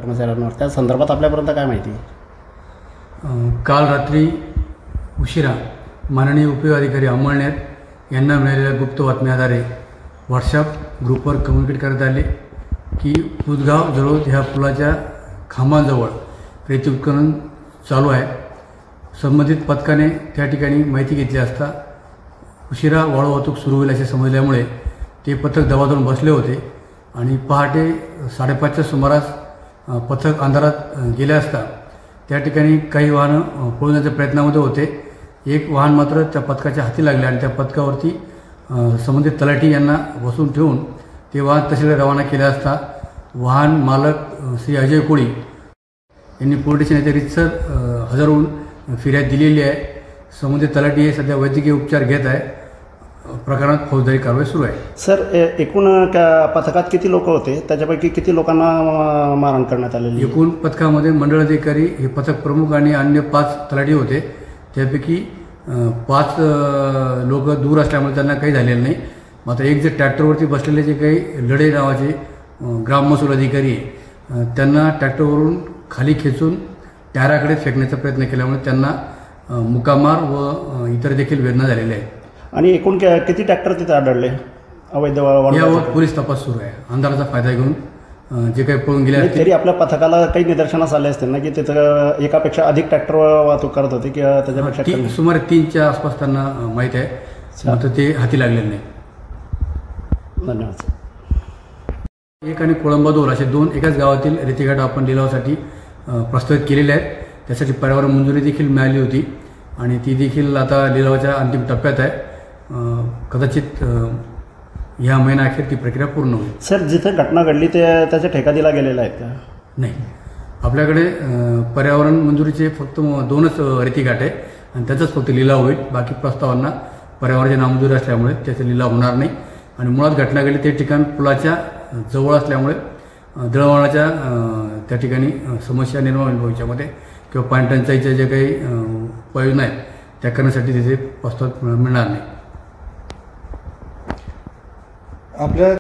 कर्मचाऱ्यांवर, त्या संदर्भात आपल्यापर्यंत काय माहिती? काल रात्री उशिरा माननीय उपविभाग अधिकारी अंमळनेर यांना मिळालेल्या गुप्त बातम्याद्वारे व्हॉट्सॲप ग्रुपवर कम्युनिकेट करण्यात आले की पुसगाव जवळ ह्या पुलाच्या खांबाजवळ रेती उत्खनन चालू आहे। संबंधित पथकाने त्या ठिकाणी माहिती घेतली असता उशिरा वाळू वाहतूक सुरू होईल असे समजल्यामुळे ते पथक दबाधरून बसले होते आणि पहाटे 5:30च्या सुमारास पथक अंधारात गेले असता त्या ठिकाणी काही वाहनं पळवण्याच्या प्रयत्नामध्ये होते। एक वाहन मात्र त्या पथकाच्या हाती लागले आणि त्या पथकावरती संबंधित तलाठी यांना बसून ठेवून ते वाहन तहसीलला रवाना केले असता वाहन मालक श्री अजय कोळी यांनी पोलीस स्टेशन येथे रीतसर हजर होऊन फिर्याद दिलेली आहे। संबंधित तलाठी हे सध्या वैद्यकीय उपचार घेत आहे। प्रकरणात फौजदारी कारवाई सुरू आहे। सर, एकूण पथकात किती लोक होते, त्याच्यापैकी किती लोकांना मारहाण करण्यात आलेली? एकूण पथकामध्ये मंडळ अधिकारी हे पथक प्रमुख आणि अन्य 5 तलाठी होते। त्यापैकी 5 लोक दूर असल्यामुळे त्यांना काही झालेलं नाही। मात्र एक जे ट्रॅक्टरवरती बसलेले जे काही लढे नावाचे ग्राम महसूल अधिकारी आहे त्यांना ट्रॅक्टरवरून खाली खेचून टायराकडे फेकण्याचा प्रयत्न केल्यामुळे त्यांना मुकामार व इतर देखील वेदना झालेल्या आहेत। आणि एकूण किती ट्रॅक्टर तिथे आढळले अवैध? यावर पोलीस तपास सुरू आहे। अंधाराचा फायदा घेऊन जे काही पळून गेले आहेत तरी आपल्या पथकाला काही निदर्शनास आले असतील ना की तिथं एकापेक्षा अधिक ट्रॅक्टर वाहतूक करत होते किंवा त्याच्यापेक्षा सुमारे 3च्या आसपास त्यांना माहीत आहे, मात्र ते हाती लागलेले नाही। धन्यवाद। एक आणि कोळंबा 2 असे 2 एकाच गावातील रेतीघाट आपण लिलावासाठी प्रस्तावित केलेले आहेत। त्यासाठी पर्यावरण मंजुरी देखील मिळाली होती आणि ती देखील आता लिलावाच्या अंतिम टप्प्यात आहे। कदाचित ह्या महिन्याअखेर ती प्रक्रिया पूर्ण होईल। सर, जिथे घटना घडली ते त्याच्या ठेका दिला गेलेला आहे का? नाही, आपल्याकडे पर्यावरण मंजुरीचे फक्त 2च रेतीघाट आहे आणि त्याचाच फक्त लिलाव होईल। बाकी प्रस्तावांना पर्यावरणाची नामंजुरी असल्यामुळे त्याचा लिलाव होणार नाही। आणि मुळात घटना घडली ते ठिकाण पुलाच्या जवळ असल्यामुळे दळणवळणाच्या त्या ठिकाणी समस्या निर्माण होईल भविष्यामध्ये किंवा पाणी टंचाईच्या ज्या काही उपाययोजना आहेत त्या करण्यासाठी तिथे प्रस्ताव मिळणार नाही। आपल्या